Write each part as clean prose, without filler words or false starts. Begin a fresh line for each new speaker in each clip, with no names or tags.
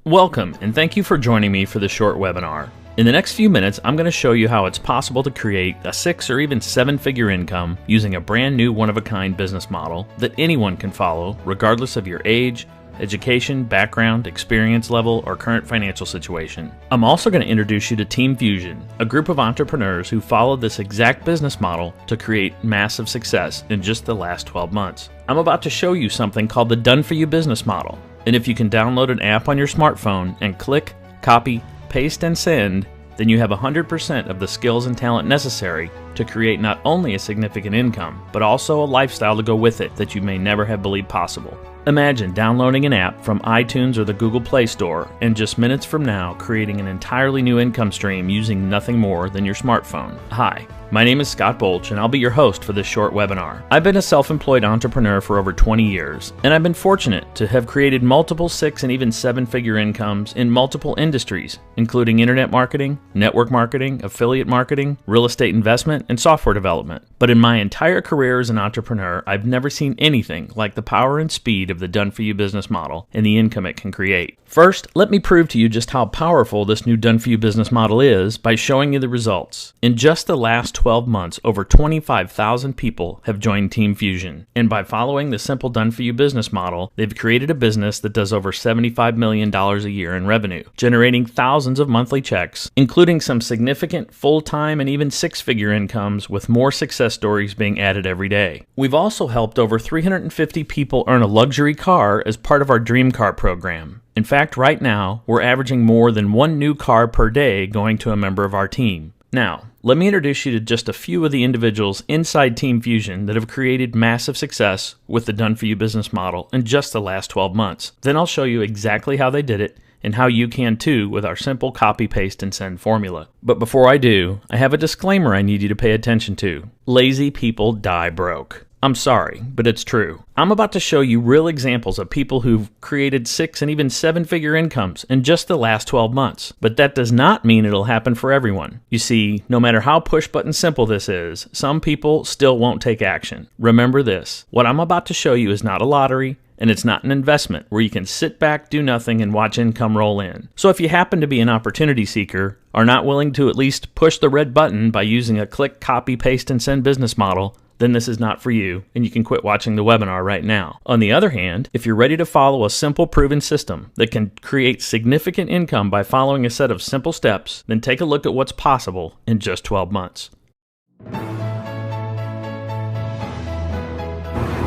Welcome, and thank you for joining me for this short webinar. In the next few minutes, I'm going to show you how it's possible to create a 6 or even 7-figure income using a brand new one-of-a-kind business model that anyone can follow, regardless of your age, education, background, experience level, or current financial situation. I'm also going to introduce you to Team Fusion, a group of entrepreneurs who followed this exact business model to create massive success in just the last 12 months. I'm about to show you something called the Done For You business model. And if you can download an app on your smartphone and click, copy, paste, and send, then you have 100% of the skills and talent necessary to create not only a significant income, but also a lifestyle to go with it that you may never have believed possible. Imagine downloading an app from iTunes or the Google Play Store and just minutes from now creating an entirely new income stream using nothing more than your smartphone. Hi, my name is Scott Bolch and I'll be your host for this short webinar. I've been a self-employed entrepreneur for over 20 years, and I've been fortunate to have created multiple 6 and even 7-figure incomes in multiple industries, including internet marketing, network marketing, affiliate marketing, real estate investment, and software development. But in my entire career as an entrepreneur, I've never seen anything like the power and speed of the Done For You business model and the income it can create. First, let me prove to you just how powerful this new Done For You business model is by showing you the results. In just the last 12 months, over 25,000 people have joined Team Fusion. And by following the simple Done For You business model, they've created a business that does over $75 million a year in revenue, generating thousands of monthly checks, including some significant full-time and even 6-figure incomes, with more success stories being added every day. We've also helped over 350 people earn a luxury car as part of our Dream Car program. In fact, right now, we're averaging more than 1 new car per day going to a member of our team. Now, let me introduce you to just a few of the individuals inside Team Fusion that have created massive success with the Done For You business model in just the last 12 months. Then I'll show you exactly how they did it and how you can too with our simple copy, paste, and send formula. But before I do, I have a disclaimer I need you to pay attention to. Lazy people die broke. I'm sorry, but it's true. I'm about to show you real examples of people who've created 6 and even 7-figure incomes in just the last 12 months. But that does not mean it'll happen for everyone. You see, no matter how push-button simple this is, some people still won't take action. Remember this, what I'm about to show you is not a lottery, and it's not an investment where you can sit back, do nothing, and watch income roll in. So if you happen to be an opportunity seeker, are not willing to at least push the red button by using a click, copy, paste, and send business model, then this is not for you, and you can quit watching the webinar right now. On the other hand, if you're ready to follow a simple proven system that can create significant income by following a set of simple steps, then take a look at what's possible in just 12 months.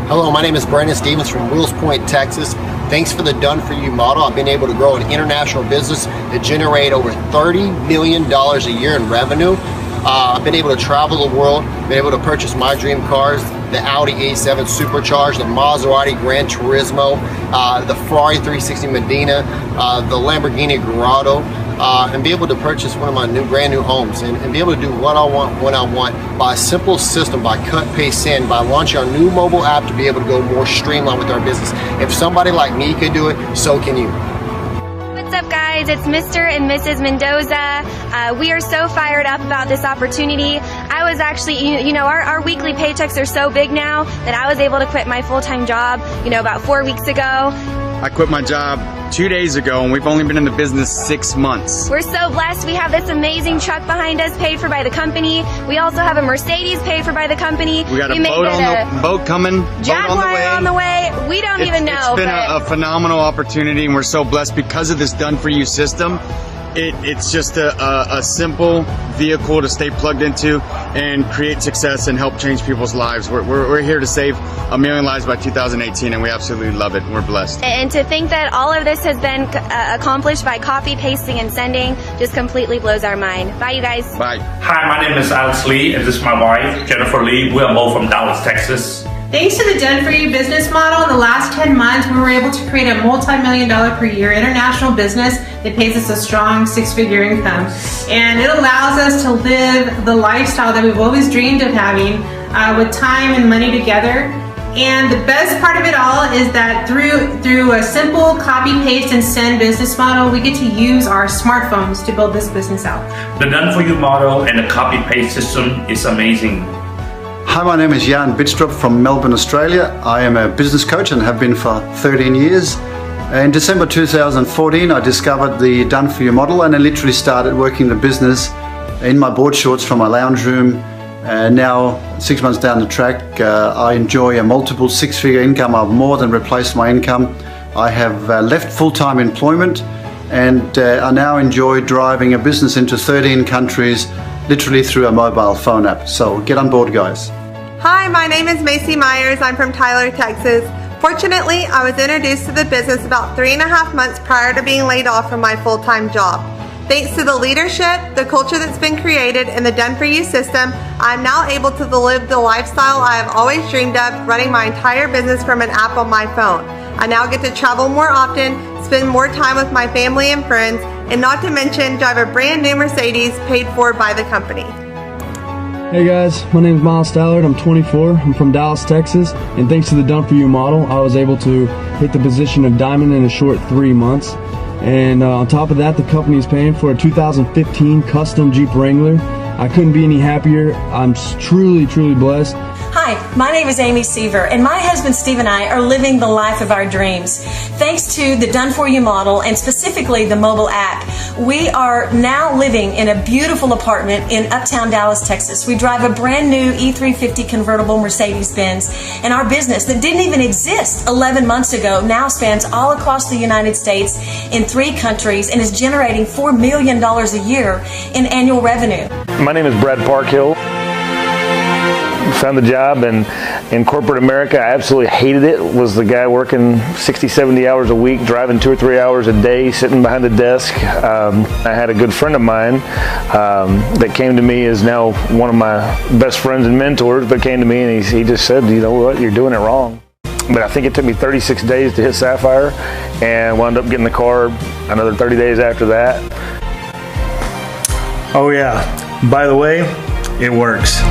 Hello, my name is Brandon Stevens from Wills Point, Texas. Thanks for the Done For You model. I've been able to grow an international business that generate over $30 million a year in revenue. I've been able to travel the world, been able to purchase my dream cars, the Audi A7 Supercharged, the Maserati Gran Turismo, the Ferrari 360 Medina, the Lamborghini Gallardo, and be able to purchase one of my brand new homes and be able to do what I want when I want by a simple system, by cut, paste, send, by launching our new mobile app to be able to go more streamlined with our business. If somebody like me could do it, so can you.
What's up, guys? It's Mr. and Mrs. Mendoza. We are so fired up about this opportunity. I was actually, our weekly paychecks are so big now that I was able to quit my full-time job, about 4 weeks ago.
I quit my job 2 days ago, and we've only been in the business 6 months.
We're so blessed. We have this amazing truck behind us paid for by the company. We also have a Mercedes paid for by the company.
We got a boat coming,
Jaguar on the way. We don't even know.
It's been a phenomenal opportunity, and we're so blessed because of this Done For You system. It's just a simple vehicle to stay plugged into and create success and help change people's lives. We're here to save 1 million lives by 2018, and we absolutely love it. We're blessed.
And to think that all of this has been accomplished by copy, pasting, and sending just completely blows our mind. Bye, you guys.
Bye.
Hi, my name is Alex Lee, and this is my wife, Jennifer Lee. We are both from Dallas, Texas.
Thanks to the Done For You business model, in the last 10 months, we were able to create a multi-million-dollar per year international business that pays us a strong 6-figure income. And it allows us to live the lifestyle that we've always dreamed of having with time and money together. And the best part of it all is that through a simple copy, paste, and send business model, we get to use our smartphones to build this business out.
The Done For You model and the copy, paste system is amazing.
Hi, my name is Jan Bidstrup from Melbourne, Australia. I am a business coach and have been for 13 years. In December 2014, I discovered the Done For You model, and I literally started working the business in my board shorts from my lounge room. Now, 6 months down the track, I enjoy a multiple six-figure income. I've more than replaced my income. I have left full-time employment, and I now enjoy driving a business into 13 countries, literally through a mobile phone app. So get on board, guys.
Hi, my name is Macy Myers. I'm from Tyler, Texas. Fortunately, I was introduced to the business about 3.5 months prior to being laid off from my full-time job. Thanks to the leadership, the culture that's been created, and the Done For You system, I'm now able to live the lifestyle I have always dreamed of, running my entire business from an app on my phone. I now get to travel more often, spend more time with my family and friends, and not to mention drive a brand new Mercedes paid for by the company.
Hey guys, my name is Miles Stallard. I'm 24. I'm from Dallas, Texas, and thanks to the Done For You model, I was able to hit the position of diamond in a short 3 months. And on top of that, the company is paying for a 2015 custom Jeep Wrangler. I couldn't be any happier. I'm truly blessed.
Hi, my name is Amy Seaver, and my husband Steve and I are living the life of our dreams. Thanks to the Done For You model, and specifically the mobile app, we are now living in a beautiful apartment in uptown Dallas, Texas. We drive a brand new E350 convertible Mercedes-Benz, and our business that didn't even exist 11 months ago now spans all across the United States in 3 countries and is generating $4 million a year in annual revenue.
My name is Brad Parkhill. Found the job in corporate America. I absolutely hated it. Was the guy working 60, 70 hours a week, driving 2 or 3 hours a day, sitting behind the desk. I had a good friend of mine that came to me, is now one of my best friends and mentors, but came to me and he just said, you know what, you're doing it wrong. But I think it took me 36 days to hit Sapphire, and wound up getting the car another 30 days after that.
Oh yeah, by the way, it works.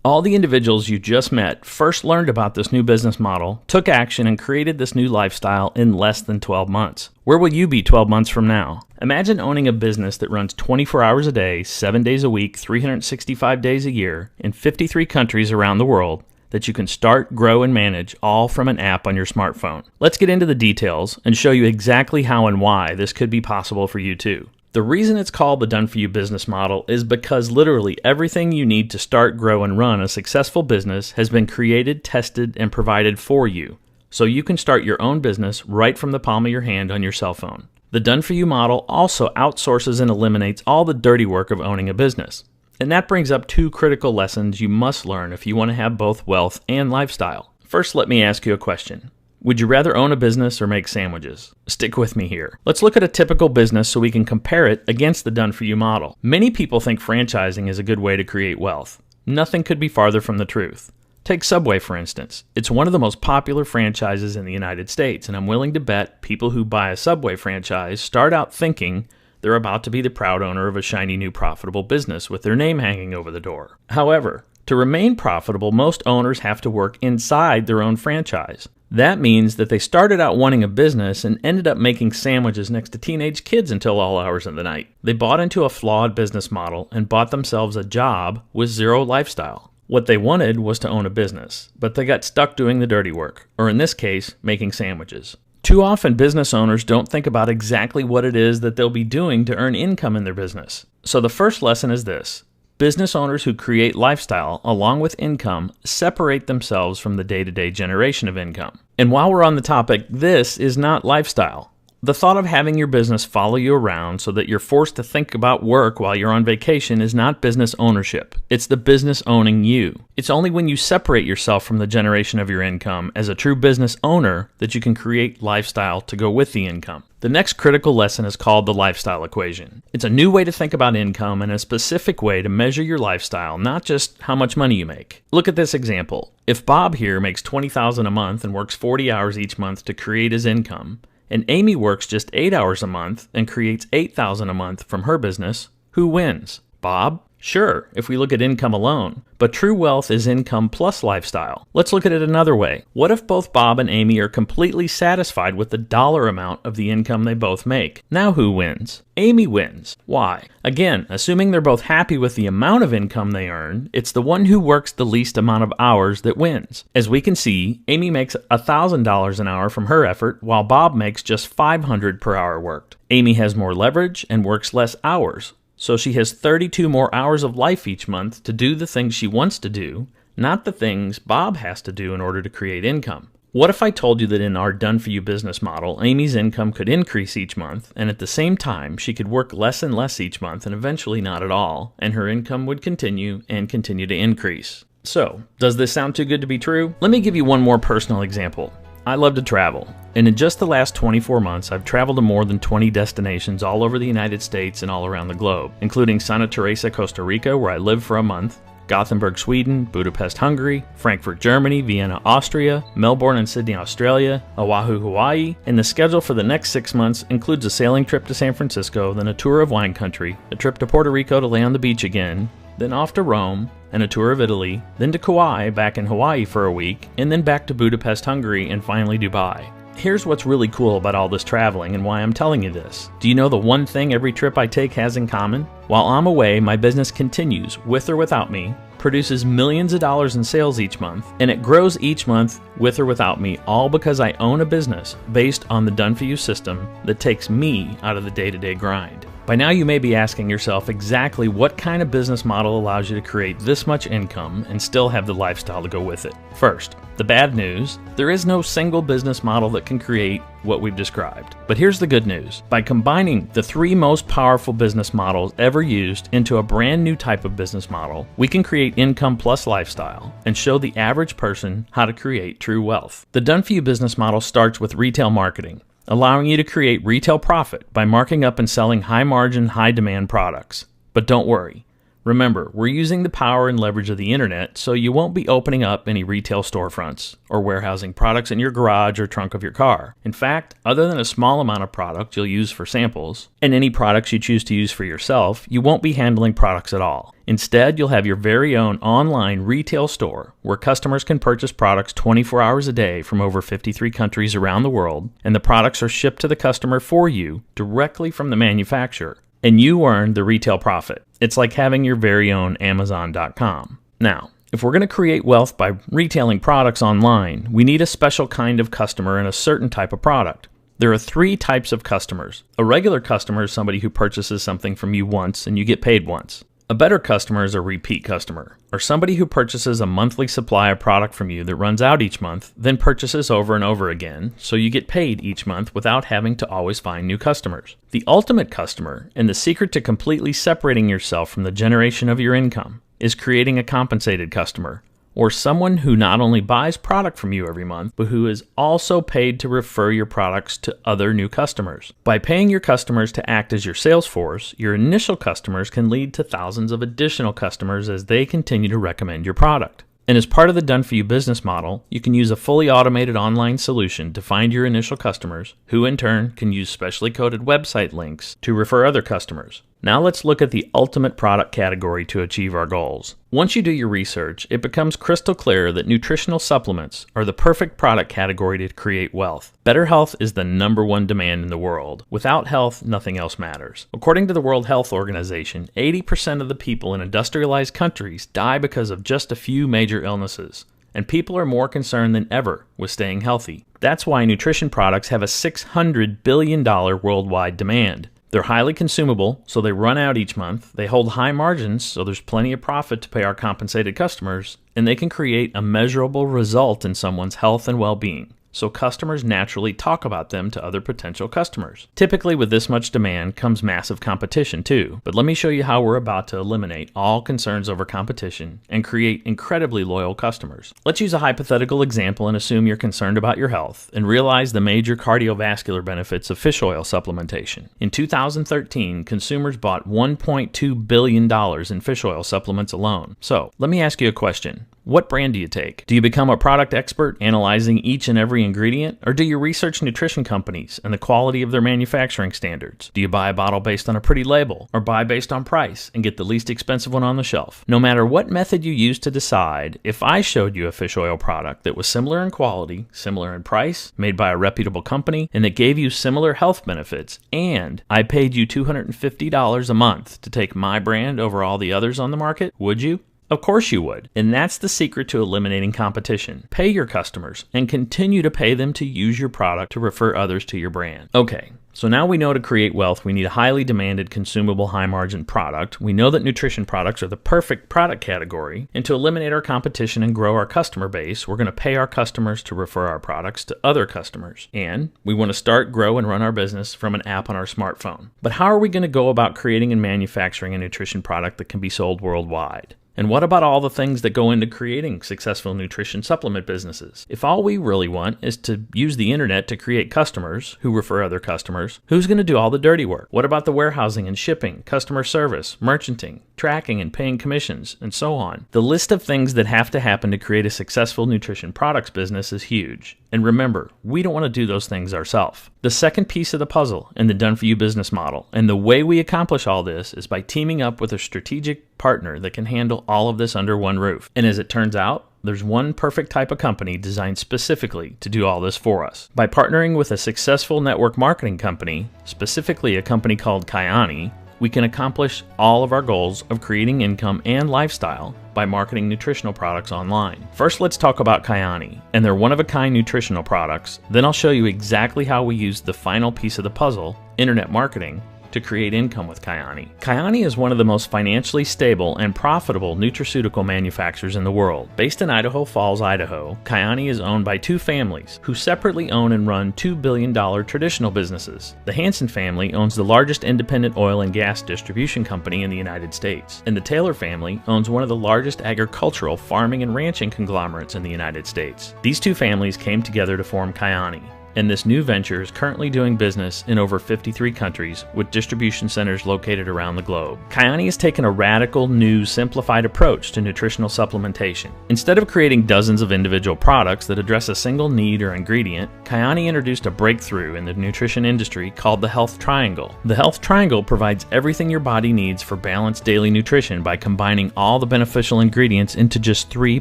All the individuals you just met first learned about this new business model, took action, and created this new lifestyle in less than 12 months. Where will you be 12 months from now? Imagine owning a business that runs 24 hours a day, 7 days a week, 365 days a year, in 53 countries around the world, that you can start, grow, and manage all from an app on your smartphone. Let's get into the details and show you exactly how and why this could be possible for you too. The reason it's called the Done For You business model is because literally everything you need to start, grow, and run a successful business has been created, tested, and provided for you, so you can start your own business right from the palm of your hand on your cell phone. The Done For You model also outsources and eliminates all the dirty work of owning a business. And that brings up 2 critical lessons you must learn if you want to have both wealth and lifestyle. First, let me ask you a question. Would you rather own a business or make sandwiches? Stick with me here. Let's look at a typical business so we can compare it against the Done For You model. Many people think franchising is a good way to create wealth. Nothing could be farther from the truth. Take Subway, for instance. It's one of the most popular franchises in the United States, and I'm willing to bet people who buy a Subway franchise start out thinking they're about to be the proud owner of a shiny new profitable business with their name hanging over the door. However, to remain profitable, most owners have to work inside their own franchise. That means that they started out wanting a business and ended up making sandwiches next to teenage kids until all hours of the night. They bought into a flawed business model and bought themselves a job with zero lifestyle. What they wanted was to own a business, but they got stuck doing the dirty work, or in this case, making sandwiches. Too often, business owners don't think about exactly what it is that they'll be doing to earn income in their business. So the first lesson is this. Business owners who create lifestyle along with income separate themselves from the day-to-day generation of income. And while we're on the topic, this is not lifestyle. The thought of having your business follow you around so that you're forced to think about work while you're on vacation is not business ownership. It's the business owning you. It's only when you separate yourself from the generation of your income as a true business owner that you can create lifestyle to go with the income. The next critical lesson is called the lifestyle equation. It's a new way to think about income and a specific way to measure your lifestyle, not just how much money you make. Look at this example. If Bob here makes $20,000 a month and works 40 hours each month to create his income, and Amy works just 8 hours a month and creates $8,000 a month from her business, who wins? Bob? Sure, if we look at income alone, but true wealth is income plus lifestyle. Let's look at it another way. What if both Bob and Amy are completely satisfied with the dollar amount of the income they both make? Now who wins? Amy wins. Why? Again, assuming they're both happy with the amount of income they earn, it's the one who works the least amount of hours that wins. As we can see, Amy makes $1,000 an hour from her effort, while Bob makes just $500 per hour worked. Amy has more leverage and works less hours. So she has 32 more hours of life each month to do the things she wants to do, not the things Bob has to do in order to create income. What if I told you that in our done-for-you business model, Amy's income could increase each month, and at the same time, she could work less and less each month, and eventually not at all, and her income would continue to increase? So, does this sound too good to be true? Let me give you one more personal example. I love to travel, and in just the last 24 months, I've traveled to more than 20 destinations all over the United States and all around the globe, including Santa Teresa, Costa Rica, where I lived for a month, Gothenburg, Sweden, Budapest, Hungary, Frankfurt, Germany, Vienna, Austria, Melbourne and Sydney, Australia, Oahu, Hawaii, and the schedule for the next 6 months includes a sailing trip to San Francisco, then a tour of wine country, a trip to Puerto Rico to lay on the beach again, then off to Rome, and a tour of Italy, then to Kauai, back in Hawaii for a week, and then back to Budapest, Hungary, and finally Dubai. Here's what's really cool about all this traveling and why I'm telling you this. Do you know the one thing every trip I take has in common? While I'm away, my business continues, with or without me, produces millions of dollars in sales each month, and it grows each month with or without me, all because I own a business based on the done-for-you system that takes me out of the day-to-day grind. By now you may be asking yourself exactly what kind of business model allows you to create this much income and still have the lifestyle to go with it. First, the bad news, there is no single business model that can create what we've described. But here's the good news. By combining the 3 most powerful business models ever used into a brand new type of business model, we can create income plus lifestyle and show the average person how to create true wealth. The done-for-you business model starts with retail marketing, allowing you to create retail profit by marking up and selling high-margin, high-demand products. But don't worry. Remember, we're using the power and leverage of the internet, so you won't be opening up any retail storefronts or warehousing products in your garage or trunk of your car. In fact, other than a small amount of product you'll use for samples, and any products you choose to use for yourself, you won't be handling products at all. Instead, you'll have your very own online retail store where customers can purchase products 24 hours a day from over 53 countries around the world, and the products are shipped to the customer for you directly from the manufacturer. And you earn the retail profit. It's like having your very own Amazon.com. Now, if we're going to create wealth by retailing products online, we need a special kind of customer and a certain type of product. There are 3 types of customers. A regular customer is somebody who purchases something from you once and you get paid once. A better customer is a repeat customer, or somebody who purchases a monthly supply of product from you that runs out each month, then purchases over and over again, so you get paid each month without having to always find new customers. The ultimate customer, and the secret to completely separating yourself from the generation of your income, is creating a compensated customer, or someone who not only buys product from you every month, but who is also paid to refer your products to other new customers. By paying your customers to act as your sales force, your initial customers can lead to thousands of additional customers as they continue to recommend your product. And as part of the done-for-you business model, you can use a fully automated online solution to find your initial customers, who in turn can use specially coded website links to refer other customers. Now let's look at the ultimate product category to achieve our goals. Once you do your research, it becomes crystal clear that nutritional supplements are the perfect product category to create wealth. Better health is the #1 demand in the world. Without health, nothing else matters. According to the World Health Organization, 80% of the people in industrialized countries die because of just a few major illnesses. And people are more concerned than ever with staying healthy. That's why nutrition products have a $600 billion worldwide demand. They're highly consumable, so they run out each month. They hold high margins, so there's plenty of profit to pay our compensated customers. And they can create a measurable result in someone's health and well-being, so customers naturally talk about them to other potential customers. Typically, with this much demand comes massive competition too, but let me show you how we're about to eliminate all concerns over competition and create incredibly loyal customers. Let's use a hypothetical example and assume you're concerned about your health and realize the major cardiovascular benefits of fish oil supplementation. In 2013, consumers bought $1.2 billion in fish oil supplements alone. So, let me ask you a question. What brand do you take? Do you become a product expert analyzing each and every ingredient? Or do you research nutrition companies and the quality of their manufacturing standards? Do you buy a bottle based on a pretty label or buy based on price and get the least expensive one on the shelf? No matter what method you use to decide, if I showed you a fish oil product that was similar in quality, similar in price, made by a reputable company, and that gave you similar health benefits, and I paid you $250 a month to take my brand over all the others on the market, would you? Of course you would. And that's the secret to eliminating competition. Pay your customers and continue to pay them to use your product to refer others to your brand. Okay, so now we know to create wealth, we need a highly demanded, consumable, high-margin product. We know that nutrition products are the perfect product category. And to eliminate our competition and grow our customer base, we're going to pay our customers to refer our products to other customers. And we want to start, grow, and run our business from an app on our smartphone. But how are we going to go about creating and manufacturing a nutrition product that can be sold worldwide? And what about all the things that go into creating successful nutrition supplement businesses? If all we really want is to use the internet to create customers who refer other customers, who's going to do all the dirty work? What about the warehousing and shipping, customer service, merchanting, tracking and paying commissions, and so on? The list of things that have to happen to create a successful nutrition products business is huge. And remember, we don't want to do those things ourselves. The second piece of the puzzle in the done-for-you business model, and the way we accomplish all this, is by teaming up with a strategic partner that can handle all of this under one roof. And as it turns out, there's one perfect type of company designed specifically to do all this for us. By partnering with a successful network marketing company, specifically a company called Kyani, we can accomplish all of our goals of creating income and lifestyle by marketing nutritional products online. First, let's talk about Kyani and their one-of-a-kind nutritional products. Then I'll show you exactly how we use the final piece of the puzzle, internet marketing, to create income with Kyani. Kyani is one of the most financially stable and profitable nutraceutical manufacturers in the world. Based in Idaho Falls, Idaho, Kyani is owned by two families who separately own and run $2 billion traditional businesses. The Hansen family owns the largest independent oil and gas distribution company in the United States, and the Taylor family owns one of the largest agricultural farming and ranching conglomerates in the United States. These two families came together to form Kyani, and this new venture is currently doing business in over 53 countries with distribution centers located around the globe. Kyani has taken a radical, new, simplified approach to nutritional supplementation. Instead of creating dozens of individual products that address a single need or ingredient, Kyani introduced a breakthrough in the nutrition industry called the Health Triangle. The Health Triangle provides everything your body needs for balanced daily nutrition by combining all the beneficial ingredients into just 3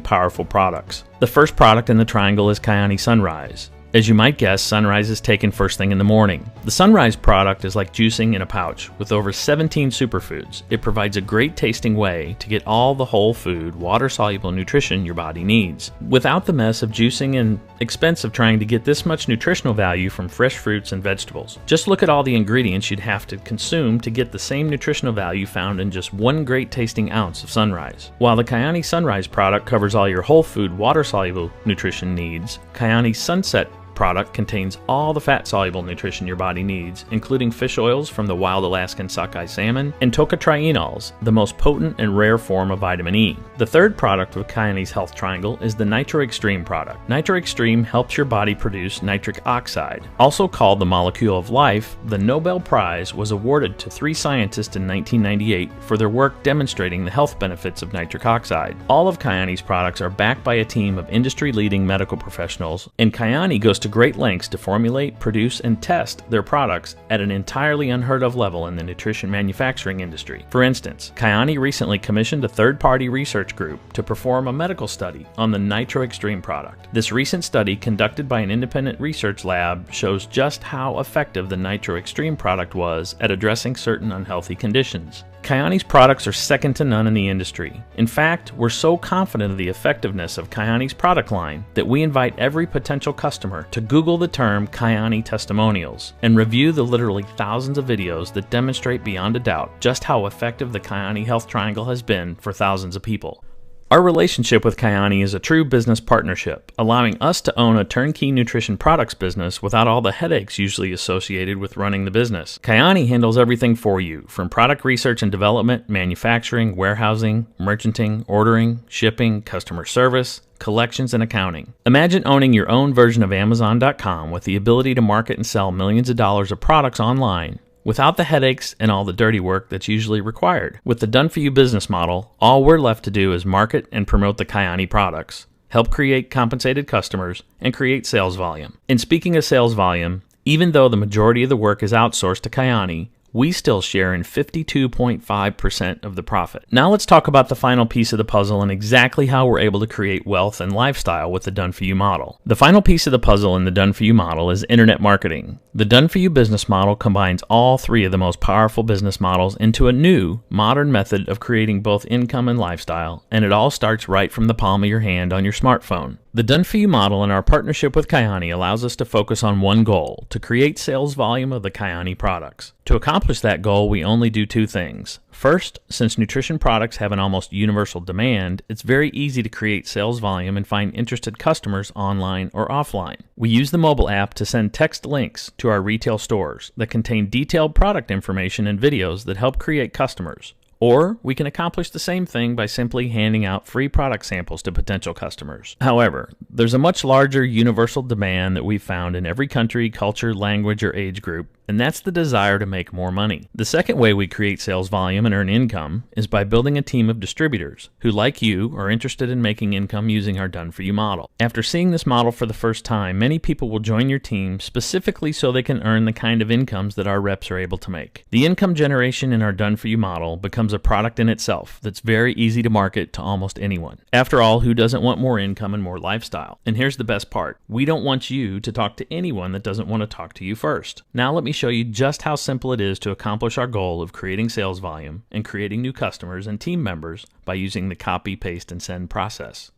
powerful products. The first product in the triangle is Kyani Sunrise. As you might guess, Sunrise is taken first thing in the morning. The Sunrise product is like juicing in a pouch with over 17 superfoods. It provides a great tasting way to get all the whole food, water-soluble nutrition your body needs, without the mess of juicing and expense of trying to get this much nutritional value from fresh fruits and vegetables. Just look at all the ingredients you'd have to consume to get the same nutritional value found in just 1 great tasting ounce of Sunrise. While the Kyani Sunrise product covers all your whole food, water-soluble nutrition needs, Kyani Sunset product contains all the fat-soluble nutrition your body needs, including fish oils from the wild Alaskan sockeye salmon and tocotrienols, the most potent and rare form of vitamin E. The third product of Kyani's Health Triangle is the Nitro Extreme product. Nitro Extreme helps your body produce nitric oxide. Also called the molecule of life, the Nobel Prize was awarded to 3 scientists in 1998 for their work demonstrating the health benefits of nitric oxide. All of Kyani's products are backed by a team of industry-leading medical professionals, and Kyani goes to great lengths to formulate, produce, and test their products at an entirely unheard of level in the nutrition manufacturing industry. For instance, Kyani recently commissioned a third-party research group to perform a medical study on the Nitro Extreme product. This recent study, conducted by an independent research lab, shows just how effective the Nitro Extreme product was at addressing certain unhealthy conditions. Kyani's products are second to none in the industry. In fact, we're so confident of the effectiveness of Kyani's product line that we invite every potential customer to Google the term Kyani testimonials and review the literally thousands of videos that demonstrate beyond a doubt just how effective the Kyani Health Triangle has been for thousands of people. Our relationship with Kyani is a true business partnership, allowing us to own a turnkey nutrition products business without all the headaches usually associated with running the business. Kyani handles everything for you, from product research and development, manufacturing, warehousing, merchanting, ordering, shipping, customer service, collections, and accounting. Imagine owning your own version of Amazon.com with the ability to market and sell millions of dollars of products online without the headaches and all the dirty work that's usually required. With the Done For You business model, all we're left to do is market and promote the Kyani products, help create compensated customers, and create sales volume. And speaking of sales volume, even though the majority of the work is outsourced to Kyani, we still share in 52.5% of the profit. Now let's talk about the final piece of the puzzle and exactly how we're able to create wealth and lifestyle with the Done For You model. The final piece of the puzzle in the Done For You model is internet marketing. The Done For You business model combines all three of the most powerful business models into a new, modern method of creating both income and lifestyle, and it all starts right from the palm of your hand on your smartphone. The Done For You model and our partnership with Kyani allows us to focus on one goal, to create sales volume of the Kyani products. To accomplish that goal, we only do two things. First, since nutrition products have an almost universal demand, it's very easy to create sales volume and find interested customers online or offline. We use the mobile app to send text links to our retail stores that contain detailed product information and videos that help create customers. Or we can accomplish the same thing by simply handing out free product samples to potential customers. However, there's a much larger universal demand that we've found in every country, culture, language, or age group, and that's the desire to make more money. The second way we create sales volume and earn income is by building a team of distributors who, like you, are interested in making income using our Done For You model. After seeing this model for the first time, many people will join your team specifically so they can earn the kind of incomes that our reps are able to make. The income generation in our Done For You model becomes a product in itself that's very easy to market to almost anyone. After all, who doesn't want more income and more lifestyle? And here's the best part. We don't want you to talk to anyone that doesn't want to talk to you first. Now let me show you just how simple it is to accomplish our goal of creating sales volume and creating new customers and team members by using the copy, paste, and send process.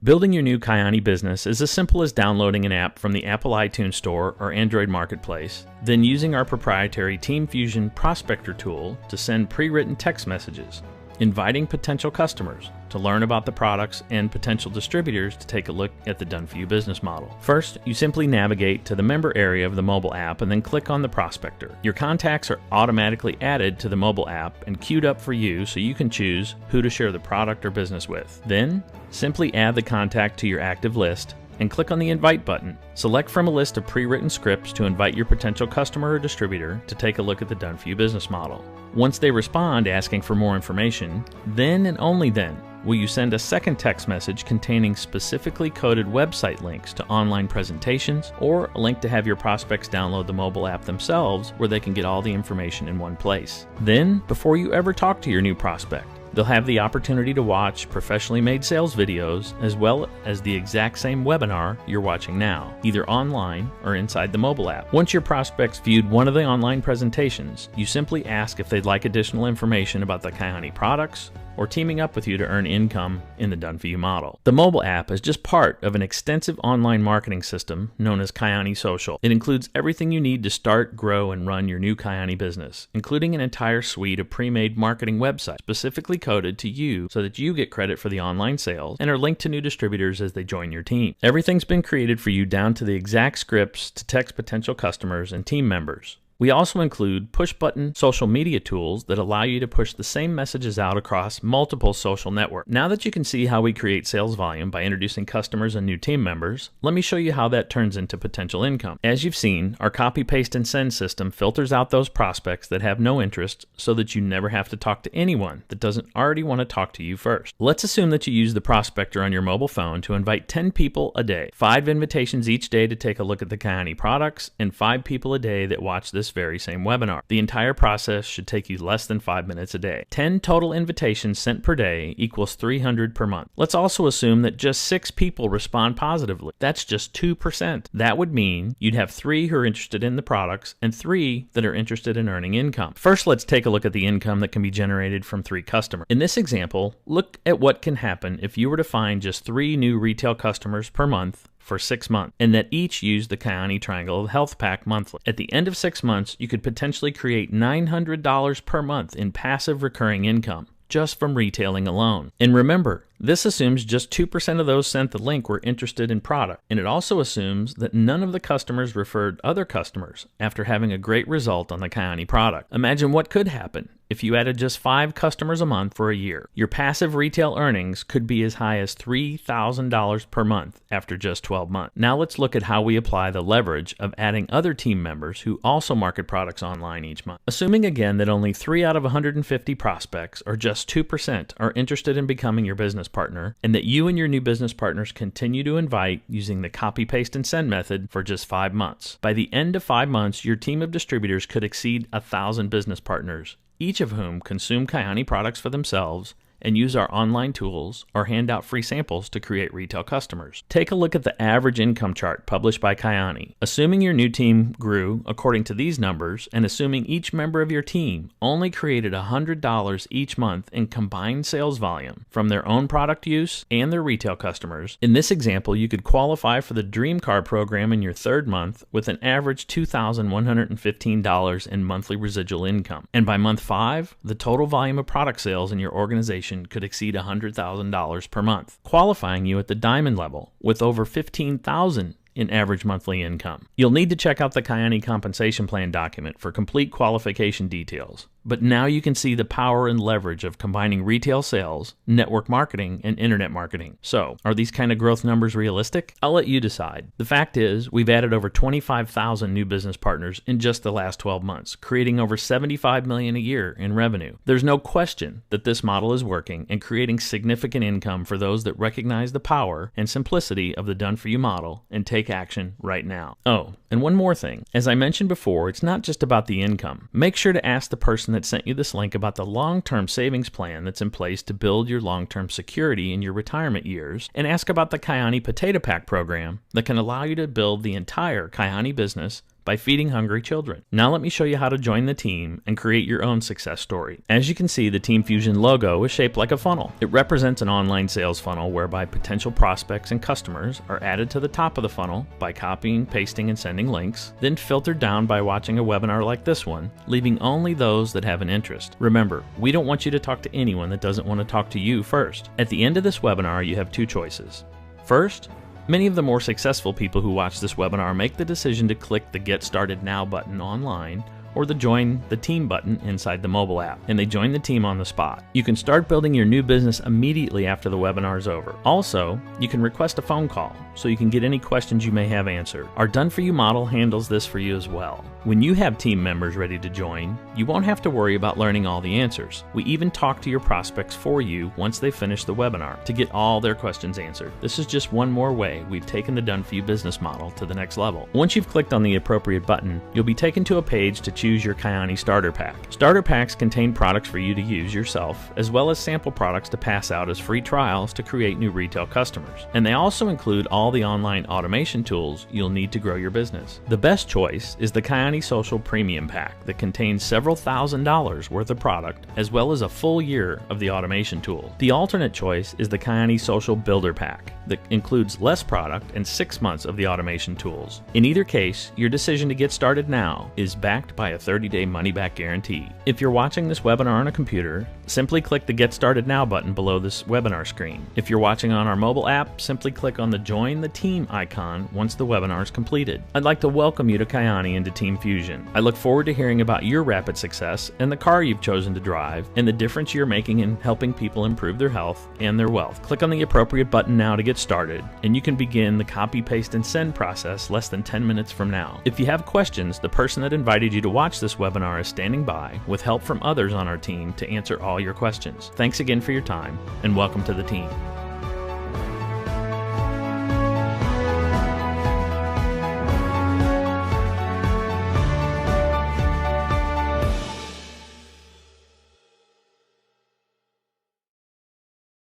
Building your new Kyani business is as simple as downloading an app from the Apple iTunes Store or Android Marketplace, then using our proprietary Team Fusion Prospector tool to send pre-written text messages, inviting potential customers to learn about the products and potential distributors to take a look at the Done For You business model. First, you simply navigate to the member area of the mobile app and then click on the prospector. Your contacts are automatically added to the mobile app and queued up for you so you can choose who to share the product or business with. Then, simply add the contact to your active list and click on the Invite button. Select from a list of pre-written scripts to invite your potential customer or distributor to take a look at the Done For You business model. Once they respond asking for more information, then and only then will you send a second text message containing specifically coded website links to online presentations or a link to have your prospects download the mobile app themselves where they can get all the information in one place. Then, before you ever talk to your new prospect, they'll have the opportunity to watch professionally made sales videos as well as the exact same webinar you're watching now, either online or inside the mobile app. Once your prospects viewed one of the online presentations, you simply ask if they'd like additional information about the Kyani products or teaming up with you to earn income in the Done For You model. The mobile app is just part of an extensive online marketing system known as Kyani Social. It includes everything you need to start, grow, and run your new Kyani business, including an entire suite of pre-made marketing websites specifically coded to you so that you get credit for the online sales and are linked to new distributors as they join your team. Everything's been created for you down to the exact scripts to text potential customers and team members. We also include push-button social media tools that allow you to push the same messages out across multiple social networks. Now that you can see how we create sales volume by introducing customers and new team members, let me show you how that turns into potential income. As you've seen, our copy, paste, and send system filters out those prospects that have no interest so that you never have to talk to anyone that doesn't already want to talk to you first. Let's assume that you use the prospector on your mobile phone to invite 10 people a day, 5 invitations each day to take a look at the Kyani products, and 5 people a day that watch this very same webinar. The entire process should take you less than 5 minutes a day. 10 total invitations sent per day equals 300 per month. Let's also assume that just 6 people respond positively. That's just 2%. That would mean you'd have 3 who are interested in the products and 3 that are interested in earning income. First, let's take a look at the income that can be generated from 3 customers. In this example, look at what can happen if you were to find just 3 new retail customers per month for 6 months, and that each use the Kyani Triangle of Health Pack monthly. At the end of 6 months, you could potentially create $900 per month in passive recurring income just from retailing alone. And remember, This assumes just 2% of those sent the link were interested in product, and it also assumes that none of the customers referred other customers after having a great result on the Kyani product. Imagine what could happen if you added just 5 customers a month for a year. Your passive retail earnings could be as high as $3,000 per month after just 12 months. Now let's look at how we apply the leverage of adding other team members who also market products online each month. Assuming again that only 3 out of 150 prospects, or just 2%, are interested in becoming your business partner, and that you and your new business partners continue to invite using the copy, paste, and send method for just 5 months. By the end of 5 months, your team of distributors could exceed 1,000 business partners, each of whom consume Kyani products for themselves and use our online tools or hand out free samples to create retail customers. Take a look at the average income chart published by Kyani. Assuming your new team grew according to these numbers, and assuming each member of your team only created $100 each month in combined sales volume from their own product use and their retail customers, in this example you could qualify for the Dream Car program in your 3rd month with an average $2,115 in monthly residual income. And by month 5, the total volume of product sales in your organization could exceed $100,000 per month, qualifying you at the diamond level with over $15,000 in average monthly income. You'll need to check out the Kyani compensation plan document for complete qualification details. But now you can see the power and leverage of combining retail sales, network marketing, and internet marketing. So, are these kind of growth numbers realistic? I'll let you decide. The fact is, we've added over 25,000 new business partners in just the last 12 months, creating over $75 million a year in revenue. There's no question that this model is working and creating significant income for those that recognize the power and simplicity of the done-for-you model and take action right now. Oh, and one more thing. As I mentioned before, it's not just about the income. Make sure to ask the person that sent you this link about the long-term savings plan that's in place to build your long-term security in your retirement years, and ask about the Kyani Potato Pack program that can allow you to build the entire Kyani business by feeding hungry children. Now let me show you how to join the team and create your own success story. As you can see, the Team Fusion logo is shaped like a funnel. It represents an online sales funnel whereby potential prospects and customers are added to the top of the funnel by copying, pasting, and sending links, then filtered down by watching a webinar like this one, leaving only those that have an interest. Remember, we don't want you to talk to anyone that doesn't want to talk to you first. At the end of this webinar, you have 2 choices. First, many of the more successful people who watch this webinar make the decision to click the Get Started Now button online or the Join the Team button inside the mobile app, and they join the team on the spot. You can start building your new business immediately after the webinar is over. Also, you can request a phone call so you can get any questions you may have answered. Our done-for-you model handles this for you as well. When you have team members ready to join, you won't have to worry about learning all the answers. We even talk to your prospects for you once they finish the webinar to get all their questions answered. This is just one more way we've taken the done-for-you business model to the next level. Once you've clicked on the appropriate button, you'll be taken to a page to choose your Kyani Starter Pack. Starter Packs contain products for you to use yourself, as well as sample products to pass out as free trials to create new retail customers. And they also include all the online automation tools you'll need to grow your business. The best choice is the Kyani Social Premium Pack that contains several $1,000s worth of product, as well as a full year of the automation tool. The alternate choice is the Kyani Social Builder Pack that includes less product and 6 months of the automation tools. In either case, your decision to get started now is backed by a 30-day money-back guarantee. If you're watching this webinar on a computer, simply click the Get Started Now button below this webinar screen. If you're watching on our mobile app, simply click on the Join the Team icon once the webinar is completed. I'd like to welcome you to Kyani and to Team Fusion. I look forward to hearing about your rapid success and the car you've chosen to drive and the difference you're making in helping people improve their health and their wealth. Click on the appropriate button now to get started, and you can begin the copy, paste, and send process less than 10 minutes from now. If you have questions, the person that invited you to watch this webinar is standing by with help from others on our team to answer all your questions. Thanks again for your time, and welcome to the team.